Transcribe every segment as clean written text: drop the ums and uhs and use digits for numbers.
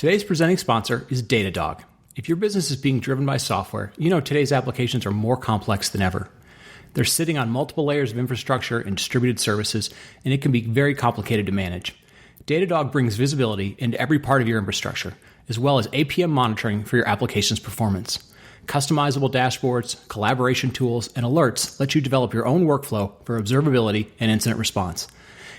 Today's presenting sponsor is Datadog. If your business is being driven by software, you know today's applications are more complex than ever. They're sitting on multiple layers of infrastructure and distributed services, and it can be very complicated to manage. Datadog brings visibility into every part of your infrastructure, as well as APM monitoring for your application's performance. Customizable dashboards, collaboration tools, and alerts let you develop your own workflow for observability and incident response.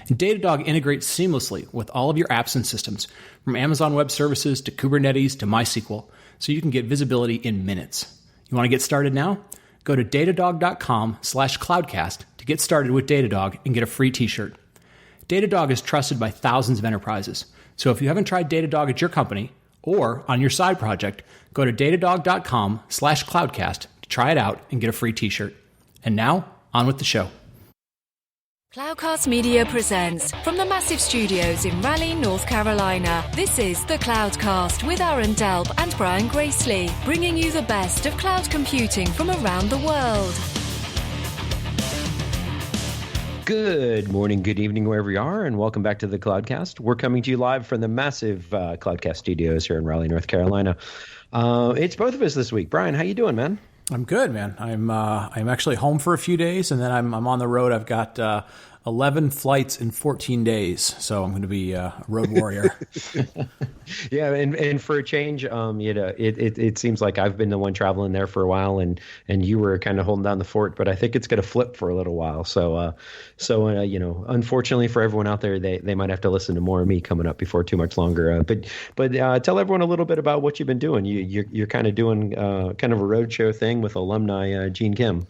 And Datadog integrates seamlessly with all of your apps and systems, from Amazon Web Services to Kubernetes to MySQL, so you can get visibility in minutes. You want to get started now? Go to datadog.com/cloudcast to get started with Datadog and get a free t-shirt. Datadog is trusted by thousands of enterprises. So if you haven't tried Datadog at your company or on your side project, go to datadog.com/cloudcast to try it out and get a free t-shirt. And now, on with the show. Cloudcast Media presents from the massive studios in Raleigh, North Carolina. This is the Cloudcast with Aaron Delp and Brian Gracely, bringing you the best of cloud computing from around the world. Good morning, good evening, wherever you are, and welcome back to the Cloudcast. We're coming to you live from the massive Cloudcast studios here in Raleigh, North Carolina. It's both of us this week. Brian, how you doing, man? I'm good, man. I'm actually home for a few days, and then I'm on the road. I've got 11 flights in 14 days, so I'm going to be a road warrior. Yeah, and for a change, it seems like I've been the one traveling there for a while, and you were kind of holding down the fort. But I think it's going to flip for a little while. So unfortunately for everyone out there, they might have to listen to more of me coming up before too much longer. But tell everyone a little bit about what you've been doing. You're kind of doing kind of a roadshow thing with alumni Gene Kim.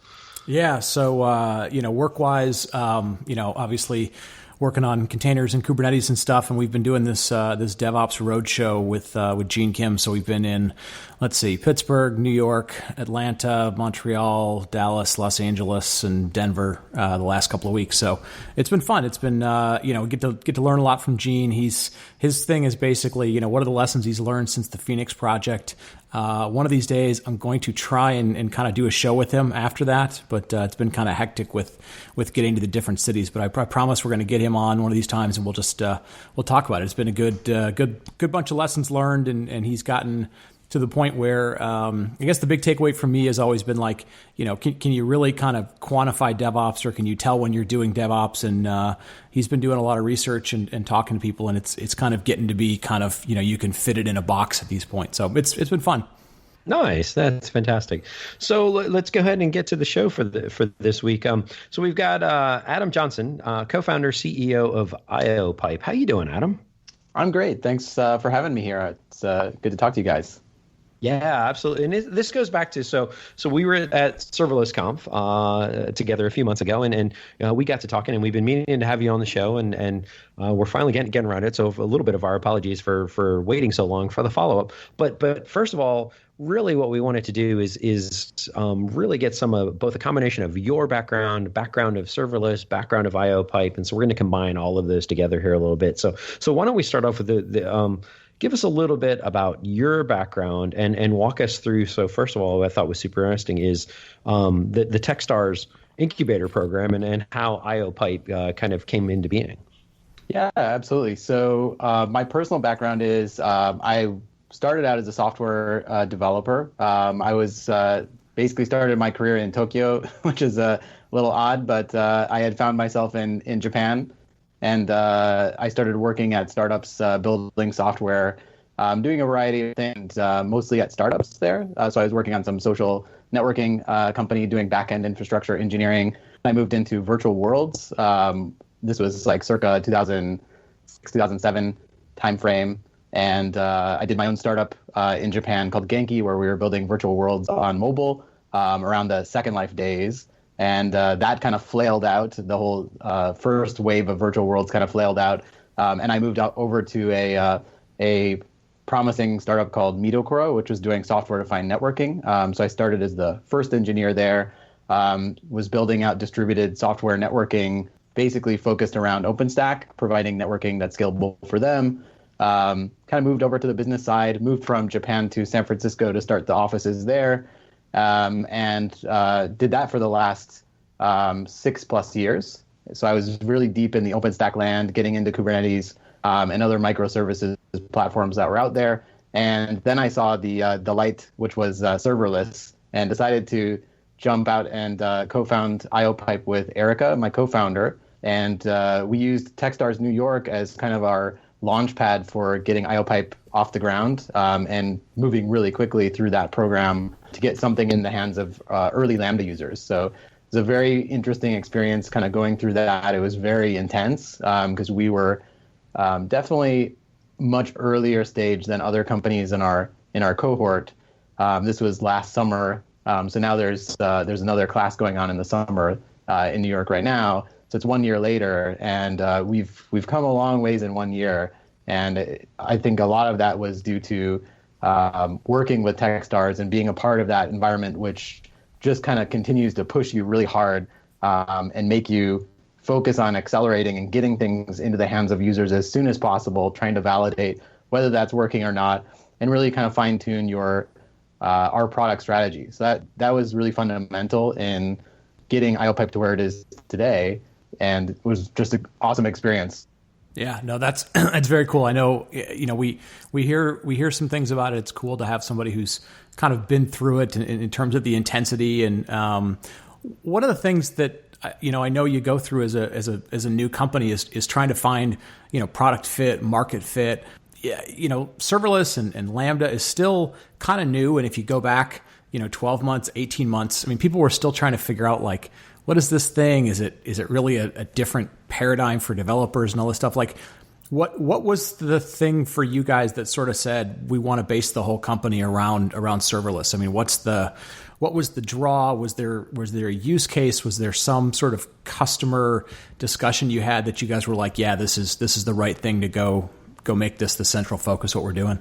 Yeah. So, work-wise, obviously working on containers and Kubernetes and stuff. And we've been doing this DevOps roadshow with Gene Kim. So we've been in, Pittsburgh, New York, Atlanta, Montreal, Dallas, Los Angeles, and Denver the last couple of weeks. So it's been fun. It's been, get to learn a lot from Gene. His thing is basically, what are the lessons he's learned since the Phoenix project? One of these days, I'm going to try and kind of do a show with him after that, but it's been kind of hectic with getting to the different cities. But I promise we're going to get him on one of these times, and we'll just we'll talk about it. It's been a good bunch of lessons learned, and he's gotten to the point where I guess the big takeaway for me has always been can you really kind of quantify DevOps, or can you tell when you're doing DevOps? And he's been doing a lot of research and talking to people, and it's kind of getting to be kind of, you can fit it in a box at these points. So it's been fun. Nice. That's fantastic. So let's go ahead and get to the show for this week. So we've got Adam Johnson, co-founder, CEO of IOpipe. How you doing, Adam? I'm great. Thanks for having me here. It's good to talk to you guys. Yeah, absolutely. And this goes back to, so we were at ServerlessConf together a few months ago, and we got to talking, and we've been meaning to have you on the show, and we're finally getting around it. So a little bit of our apologies for waiting so long for the follow-up. But first of all, really what we wanted to do is really get some of both a combination of your background of serverless, background of IOpipe, and so we're going to combine all of those together here a little bit. So why don't we start off with the give us a little bit about your background and walk us through. So first of all, what I thought was super interesting is the TechStars incubator program and how IOpipe kind of came into being. Yeah, absolutely. So my personal background is I started out as a software developer. I was basically started my career in Tokyo, which is a little odd, but I had found myself in Japan. And I started working at startups, building software, doing a variety of things, mostly at startups there. So I was working on some social networking company doing back-end infrastructure engineering. I moved into virtual worlds. This was like circa 2006, 2007 timeframe. And I did my own startup in Japan called Genki, where we were building virtual worlds on mobile around the Second Life days. And that kind of flailed out. The whole first wave of virtual worlds kind of flailed out. And I moved out over to a promising startup called Midokoro, which was doing software-defined networking. So I started as the first engineer there, was building out distributed software networking, basically focused around OpenStack, providing networking that's scalable for them. Kind of moved over to the business side, moved from Japan to San Francisco to start the offices there. And did that for the last 6+ years. So I was really deep in the OpenStack land, getting into Kubernetes, and other microservices platforms that were out there. And then I saw the light, which was serverless, and decided to jump out and co-found IOpipe with Erica, my co-founder. And we used TechStars New York as kind of our launch pad for getting IOpipe off the ground and moving really quickly through that program to get something in the hands of early Lambda users. So it was a very interesting experience kind of going through that. It was very intense because we were definitely much earlier stage than other companies in our cohort. This was last summer. So now there's another class going on in the summer in New York right now. So it's 1 year later, and we've come a long ways in 1 year. And I think a lot of that was due to working with TechStars and being a part of that environment, which just kind of continues to push you really hard and make you focus on accelerating and getting things into the hands of users as soon as possible, trying to validate whether that's working or not, and really kind of fine tune our product strategy. So that was really fundamental in getting IOpipe to where it is today. And it was just an awesome experience. Yeah, no, that's very cool. I know, we hear some things about it. It's cool to have somebody who's kind of been through it in terms of the intensity. And one of the things that I know you go through as a new company is trying to find product fit, market fit. Yeah, serverless and Lambda is still kind of new. And if you go back 12 months, 18 months, I mean, people were still trying to figure out like, what is this thing? Is it really a different paradigm for developers and all this stuff? Like, what was the thing for you guys that sort of said we want to base the whole company around serverless? I mean, what was the draw? Was there a use case? Was there some sort of customer discussion you had that you guys were like, yeah, this is the right thing to go make this the central focus what we're doing?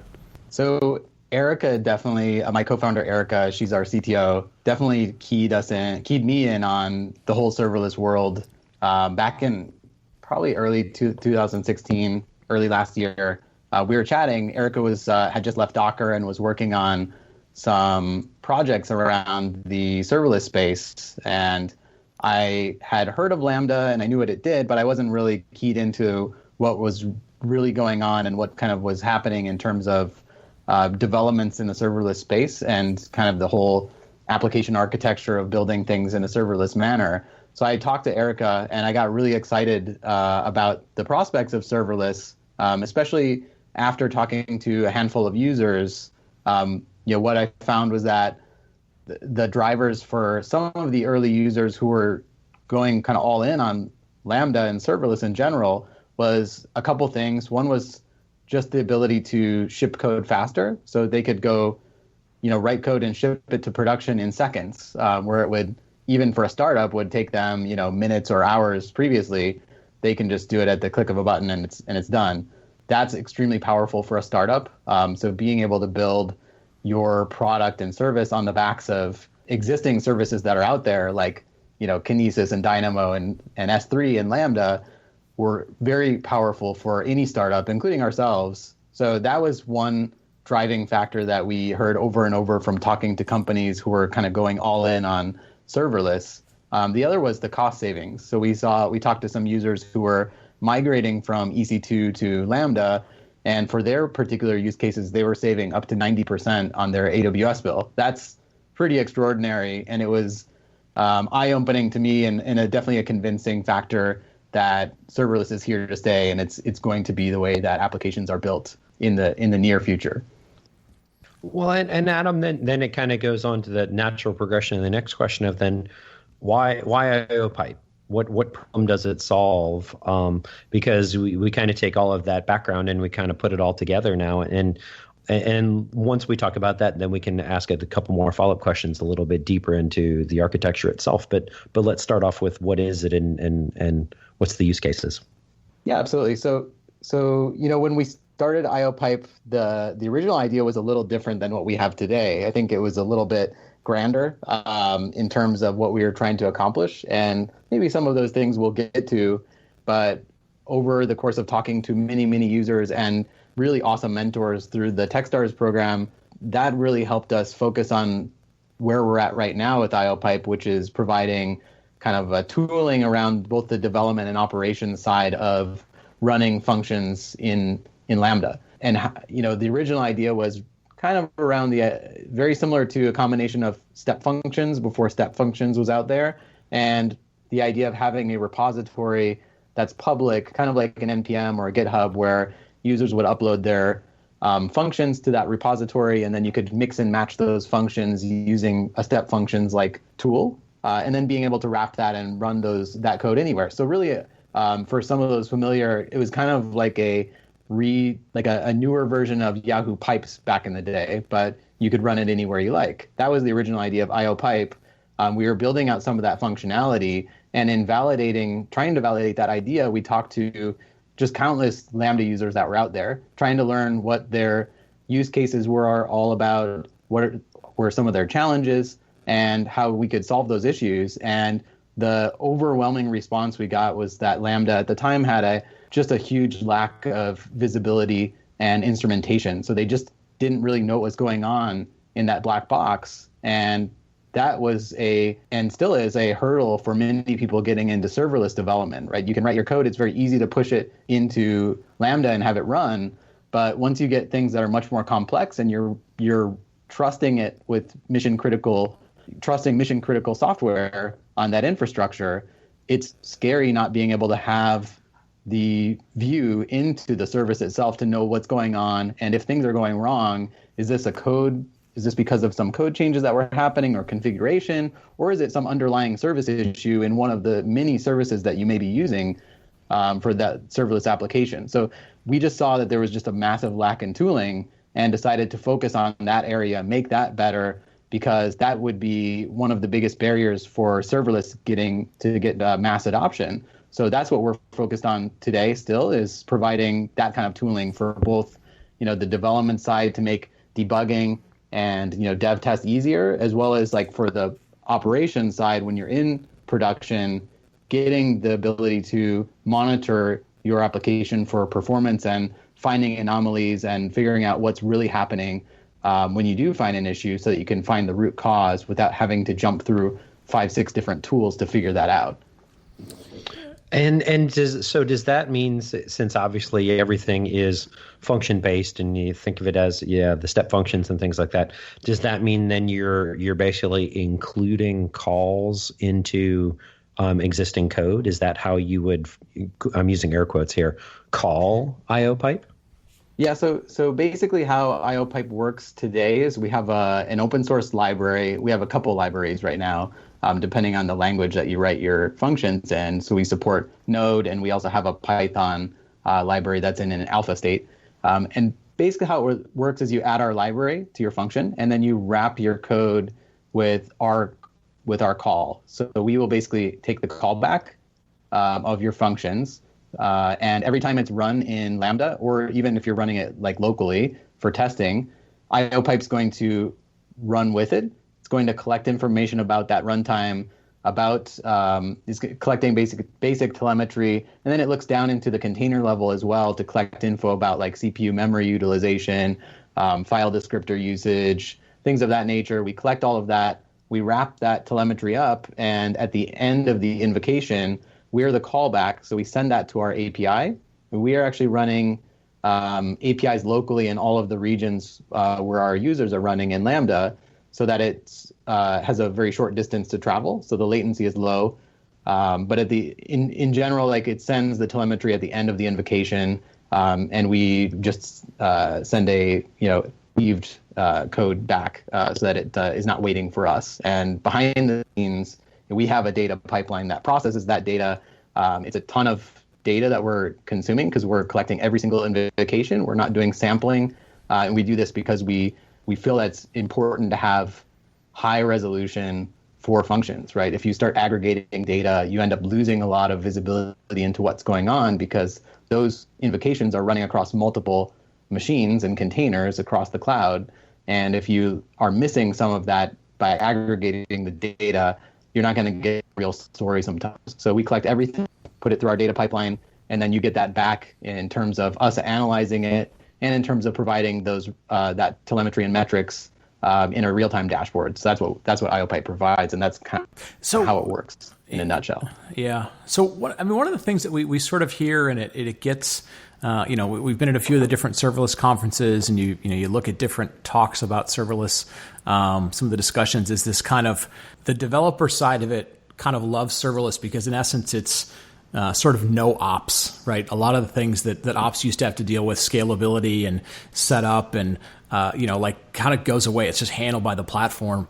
So Erica definitely, my co-founder Erica, she's our CTO, definitely keyed me in on the whole serverless world back in probably early 2016, early last year. We were chatting. Erica had just left Docker and was working on some projects around the serverless space. And I had heard of Lambda and I knew what it did, but I wasn't really keyed into what was really going on and what kind of was happening in terms of developments in the serverless space and kind of the whole application architecture of building things in a serverless manner. So I talked to Erica and I got really excited about the prospects of serverless, especially after talking to a handful of users. What I found was that the drivers for some of the early users who were going kind of all in on Lambda and serverless in general was a couple things. One was just the ability to ship code faster, so they could go, write code and ship it to production in seconds, where it would, even for a startup, would take them, minutes or hours previously. They can just do it at the click of a button and it's done. That's extremely powerful for a startup. So being able to build your product and service on the backs of existing services that are out there, like Kinesis and Dynamo and S3 and Lambda, were very powerful for any startup, including ourselves. So that was one driving factor that we heard over and over from talking to companies who were kind of going all in on serverless. The other was the cost savings. So we talked to some users who were migrating from EC2 to Lambda, and for their particular use cases, they were saving up to 90% on their AWS bill. That's pretty extraordinary, and it was eye-opening to me and definitely a convincing factor that serverless is here to stay, and it's going to be the way that applications are built in the near future. Well, and Adam, then it kind of goes on to the natural progression of the next question of then why IOpipe? What problem does it solve? Because we kind of take all of that background and we kind of put it all together now. And once we talk about that, then we can ask a couple more follow-up questions a little bit deeper into the architecture itself. But let's start off with what is it and what's the use cases? Yeah, absolutely. So when we started IOpipe, the original idea was a little different than what we have today. I think it was a little bit grander in terms of what we were trying to accomplish, and maybe some of those things we'll get to. But over the course of talking to many, many users and really awesome mentors through the TechStars program, that really helped us focus on where we're at right now with IOpipe, which is providing kind of a tooling around both the development and operations side of running functions in Lambda. And the original idea was kind of around very similar to a combination of step functions before step functions was out there, and the idea of having a repository that's public, kind of like an NPM or a GitHub, where users would upload their functions to that repository, and then you could mix and match those functions using a step functions like tool, and then being able to wrap that and run that code anywhere. So really, for some of those familiar, it was kind of like a newer version of Yahoo Pipes back in the day, but you could run it anywhere you like. That was the original idea of IOpipe. We were building out some of that functionality, and in trying to validate that idea, we talked to just countless Lambda users that were out there, trying to learn what their use cases were all about, what were some of their challenges, and how we could solve those issues. And the overwhelming response we got was that Lambda at the time had just a huge lack of visibility and instrumentation. So they just didn't really know what was going on in that black box. And that was and still is a hurdle for many people getting into serverless development, right? You can write your code. It's very easy to push it into Lambda and have it run. But once you get things that are much more complex and you're trusting it with mission critical software on that infrastructure, it's scary not being able to have the view into the service itself to know what's going on. And if things are going wrong, is this because of some code changes that were happening or configuration, or is it some underlying service issue in one of the many services that you may be using for that serverless application? So we just saw that there was just a massive lack in tooling and decided to focus on that area, make that better, because that would be one of the biggest barriers for serverless to get mass adoption. So that's what we're focused on today still, is providing that kind of tooling for both, the development side to make debugging and dev test easier, as well as like for the operations side, when you're in production, getting the ability to monitor your application for performance and finding anomalies and figuring out what's really happening when you do find an issue, so that you can find the root cause without having to jump through 5-6 different tools to figure that out. And does that mean, since obviously everything is function based and you think of it as the step functions and things like that, does that mean then you're basically including calls into existing code? Is that how you would, I'm using air quotes here, call IOpipe? Yeah, so basically how IOpipe works today is we have an open source library. We have a couple libraries right now, depending on the language that you write your functions in. So we support Node, and we also have a Python library that's in an alpha state. And basically how it works is you add our library to your function, and then you wrap your code with our call. So we will basically take the callback of your functions, and every time it's run in Lambda, or even if you're running it like locally for testing, IOpipe's going to run with it. It's going to collect information about that runtime, it's collecting basic telemetry, and then it looks down into the container level as well to collect info about like CPU memory utilization, file descriptor usage, things of that nature. We collect all of that. We wrap that telemetry up, and at the end of the invocation, we're the callback. So we send that to our API. We are actually running APIs locally in all of the regions where our users are running in Lambda, so that it has a very short distance to travel, so the latency is low. But in general, like, it sends the telemetry at the end of the invocation, and we just send a weaved code back so that it is not waiting for us. And behind the scenes, we have a data pipeline that processes that data. It's a ton of data that we're consuming because we're collecting every single invocation. We're not doing sampling, and we do this because we feel that's important to have high resolution for functions, right? If you start aggregating data, you end up losing a lot of visibility into what's going on, because those invocations are running across multiple machines and containers across the cloud. And if you are missing some of that by aggregating the data, you're not going to get a real story sometimes. So we collect everything, put it through our data pipeline, and then you get that back in terms of us analyzing it, and in terms of providing those that telemetry and metrics in a real-time dashboard. So that's what IOpipe provides, and that's kind of how it works in a nutshell. Yeah. So one of the things that we sort of hear, and it gets, we've been at a few of the different serverless conferences, and you look at different talks about serverless. Some of the discussions is this kind of the developer side of it kind of loves serverless because in essence it's sort of no ops, right? A lot of the things that ops used to have to deal with, scalability and setup and, kind of goes away. It's just handled by the platform.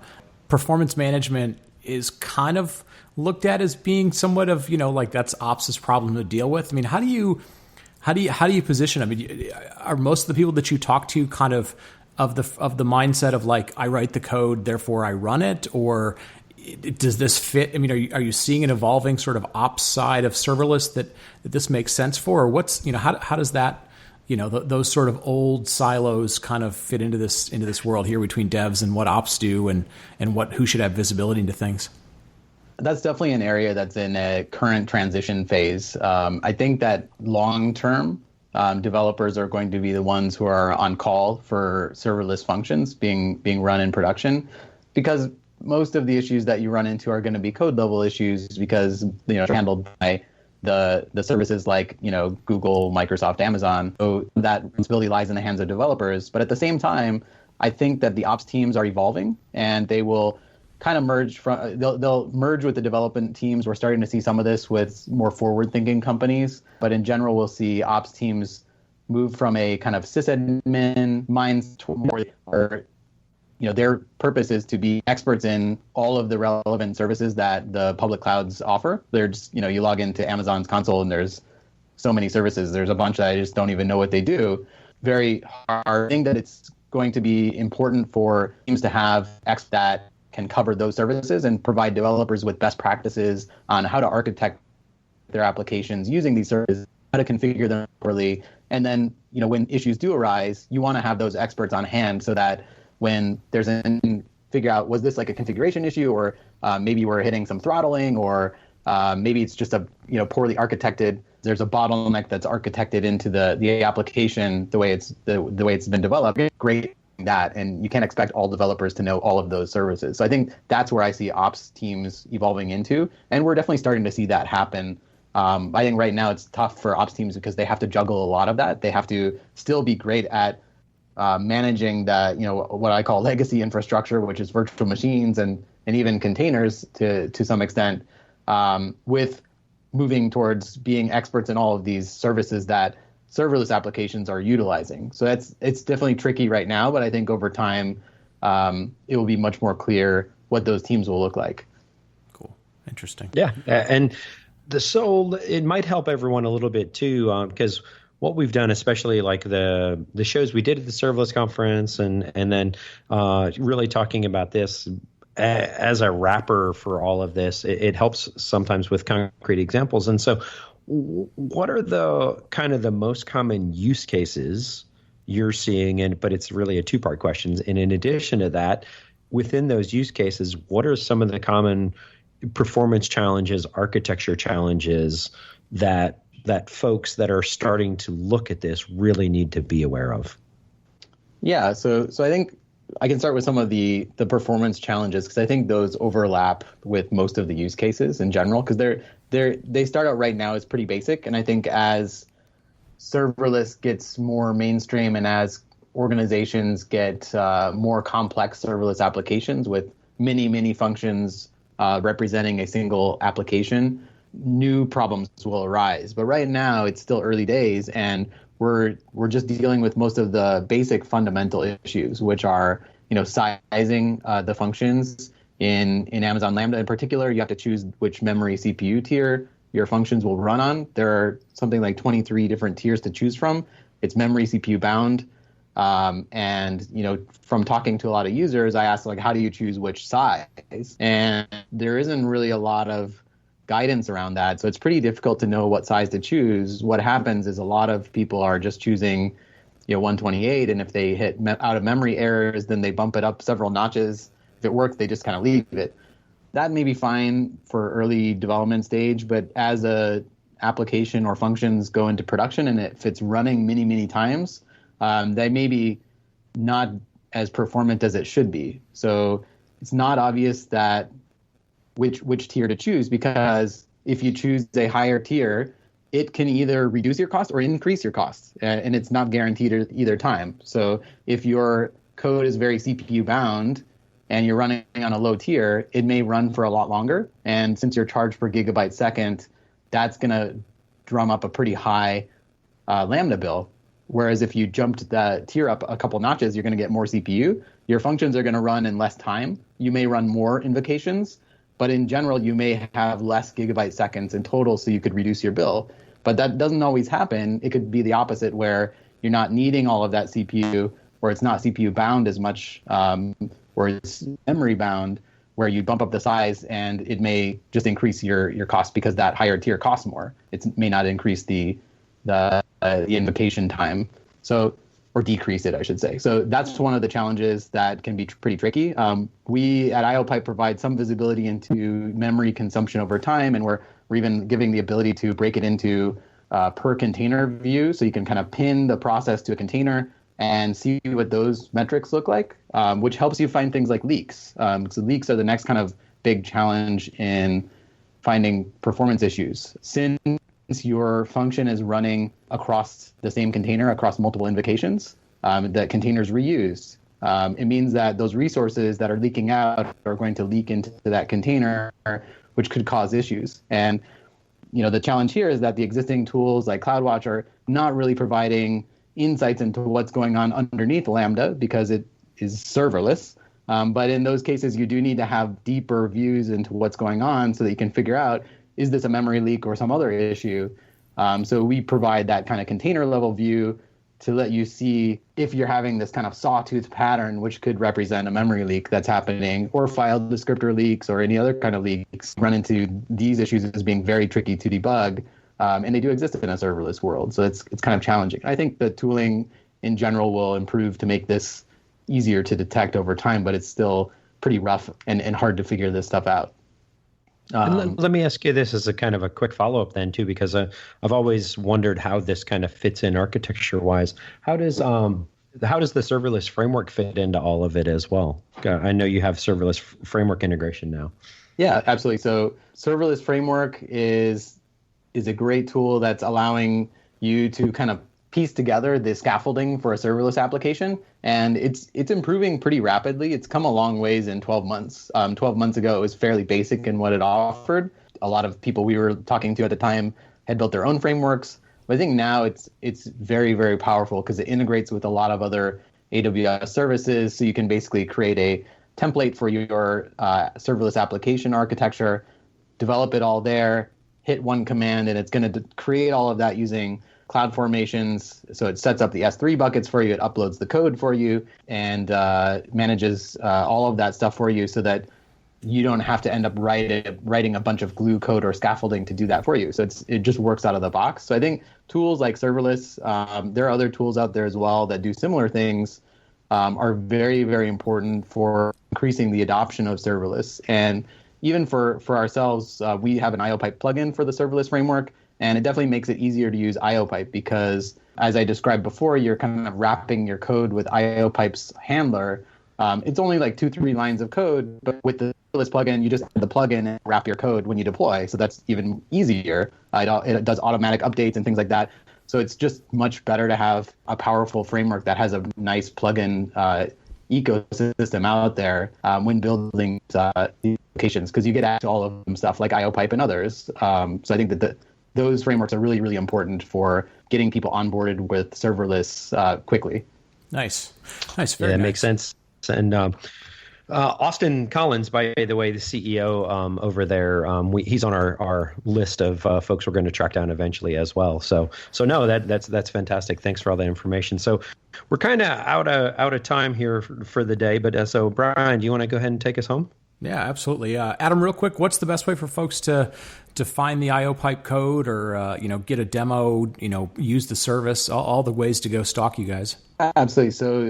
Performance management is kind of looked at as being somewhat of, that's ops' problem to deal with. I mean, how do you position? I mean, are most of the people that you talk to kind of the mindset of like, I write the code, therefore I run it, or does this fit? I mean, are you seeing an evolving sort of ops side of serverless that this makes sense for, or what's, how does that, those sort of old silos kind of fit into this world here between devs and what ops do and who should have visibility into things? That's definitely an area that's in a current transition phase. I think that long term, developers are going to be the ones who are on call for serverless functions being run in production, because most of the issues that you run into are going to be code level issues because they're handled by the services like Google, Microsoft, Amazon. So that responsibility lies in the hands of developers. But at the same time, I think that the ops teams are evolving, and they will kind of merge they'll merge with the development teams. We're starting to see some of this with more forward-thinking companies, but in general, we'll see ops teams move from a kind of sysadmin minds toward their purpose is to be experts in all of the relevant services that the public clouds offer. They're just, you log into Amazon's console and there's so many services. There's a bunch that I just don't even know what they do. Very hard. I think that it's going to be important for teams to have experts that can cover those services and provide developers with best practices on how to architect their applications using these services, how to configure them properly. And then, when issues do arise, you want to have those experts on hand so that when there's figure out, was this like a configuration issue, or maybe we're hitting some throttling, or maybe it's just a poorly architected. There's a bottleneck that's architected into the application the way it's been developed. Great that, and you can't expect all developers to know all of those services. So I think that's where I see ops teams evolving into, and we're definitely starting to see that happen. I think right now it's tough for ops teams because they have to juggle a lot of that. They have to still be great at managing the, what I call legacy infrastructure, which is virtual machines and even containers to some extent, with moving towards being experts in all of these services that serverless applications are utilizing. So it's definitely tricky right now, but I think over time it will be much more clear what those teams will look like. Cool. Interesting. Yeah. And it might help everyone a little bit too, because what we've done, especially like the shows we did at the Serverless conference, and then really talking about this as a wrapper for all of this, it helps sometimes with concrete examples. And so what are the kind of the most common use cases you're seeing? But it's really a two-part question. And in addition to that, within those use cases, what are some of the common performance challenges, architecture challenges that folks that are starting to look at this really need to be aware of? Yeah, so I think I can start with some of the performance challenges, because I think those overlap with most of the use cases in general, because they start out right now as pretty basic, and I think as serverless gets more mainstream and as organizations get more complex serverless applications with many functions representing a single application, new problems will arise. But right now it's still early days, and we're just dealing with most of the basic fundamental issues, which are sizing the functions in Amazon Lambda in particular. You have to choose which memory CPU tier your functions will run on. There are something like 23 different tiers to choose from. It's memory CPU bound. And from talking to a lot of users, I asked, like, how do you choose which size? And there isn't really a lot of guidance around that. So it's pretty difficult to know what size to choose. What happens is a lot of people are just choosing 128, and if they hit out of memory errors, then they bump it up several notches. If it works, they just kind of leave it. That may be fine for early development stage, but as a application or functions go into production and if it's running many times, they may be not as performant as it should be. So it's not obvious that which tier to choose, because if you choose a higher tier, it can either reduce your cost or increase your costs, and it's not guaranteed at either time. So if your code is very CPU bound and you're running on a low tier, it may run for a lot longer. And since you're charged per gigabyte second, that's going to drum up a pretty high Lambda bill. Whereas if you jumped the tier up a couple notches, you're going to get more CPU. Your functions are going to run in less time. You may run more invocations, but in general, you may have less gigabyte seconds in total, so you could reduce your bill. But that doesn't always happen. It could be the opposite, where you're not needing all of that CPU, or it's not CPU bound as much, or it's memory bound, where you bump up the size and it may just increase your cost because that higher tier costs more. It may not increase the invocation time, or decrease it, I should say. So that's one of the challenges that can be pretty tricky. We at IOpipe provide some visibility into memory consumption over time, and we're even giving the ability to break it into per container view, so you can kind of pin the process to a container and see what those metrics look like, which helps you find things like leaks. So leaks are the next kind of big challenge in finding performance issues. Since your function is running across the same container, across multiple invocations, that container's reused. It means that those resources that are leaking out are going to leak into that container, which could cause issues. And the challenge here is that the existing tools like CloudWatch are not really providing insights into what's going on underneath Lambda, because it is serverless. But in those cases, you do need to have deeper views into what's going on so that you can figure out, is this a memory leak or some other issue? So we provide that kind of container level view to let you see if you're having this kind of sawtooth pattern, which could represent a memory leak that's happening, or file descriptor leaks, or any other kind of leaks. Run into these issues as being very tricky to debug, and they do exist in a serverless world. So it's kind of challenging. I think the tooling in general will improve to make this easier to detect over time, but it's still pretty rough and hard to figure this stuff out. Let me ask you this as a kind of a quick follow-up then, too, because I've always wondered how this kind of fits in architecture-wise. How does the serverless framework fit into all of it as well? I know you have serverless framework integration now. Yeah, absolutely. So serverless framework is a great tool that's allowing you to kind of piece together the scaffolding for a serverless application, and it's improving pretty rapidly. It's come a long ways in 12 months. 12 months ago, it was fairly basic in what it offered. A lot of people we were talking to at the time had built their own frameworks, but I think now it's very, very powerful because it integrates with a lot of other AWS services, so you can basically create a template for your serverless application architecture, develop it all there, hit one command, and it's going to create all of that using Cloud Formations. So it sets up the S3 buckets for you, it uploads the code for you, and manages all of that stuff for you so that you don't have to end up writing a bunch of glue code or scaffolding to do that for you. So it just works out of the box. So I think tools like Serverless, there are other tools out there as well that do similar things, are very, very important for increasing the adoption of serverless. And even for ourselves, we have an IOpipe plugin for the serverless framework, and it definitely makes it easier to use IOpipe because, as I described before, you're kind of wrapping your code with IOpipe's handler. It's only like 2-3 lines of code, but with the serverless plugin, you just add the plugin and wrap your code when you deploy. So that's even easier. It does automatic updates and things like that. So it's just much better to have a powerful framework that has a nice plugin ecosystem out there when building these applications, because you get access to all of them stuff like IOpipe and others. So I think that those frameworks are really, really important for getting people onboarded with serverless quickly. Nice. Very nice. Makes sense. And Austin Collins, by the way, the CEO over there, he's on our list of folks we're going to track down eventually as well. So no, that's fantastic. Thanks for all that information. So we're kind of out of time here for the day, but so Brian, do you want to go ahead and take us home? Yeah, absolutely. Adam, real quick, what's the best way for folks to find the IOpipe code or get a demo, use the service, all the ways to go stalk you guys? Absolutely. So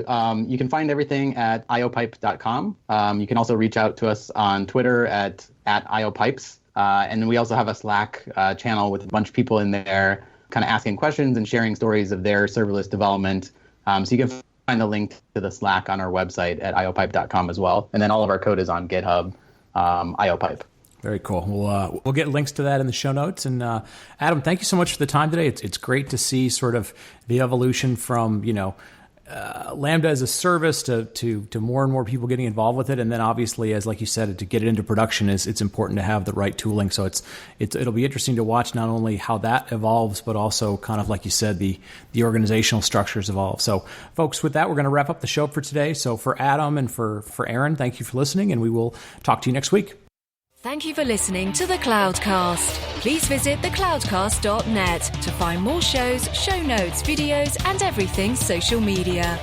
you can find everything at iopipe.com. You can also reach out to us on Twitter at iopipes. And we also have a Slack channel with a bunch of people in there kind of asking questions and sharing stories of their serverless development. So you can find the link to the Slack on our website at iopipe.com as well. And then all of our code is on GitHub, IOpipe. Very cool. We'll get links to that in the show notes. And Adam, thank you so much for the time today. It's great to see sort of the evolution from, Lambda as a service to more and more people getting involved with it. And then obviously, as like you said, to get it into production it's important to have the right tooling. So it'll be interesting to watch not only how that evolves, but also kind of like you said, the organizational structures evolve. So folks, with that, we're going to wrap up the show for today. So for Adam and for Aaron, thank you for listening, and we will talk to you next week. Thank you for listening to The Cloudcast. Please visit thecloudcast.net to find more shows, show notes, videos, and everything social media.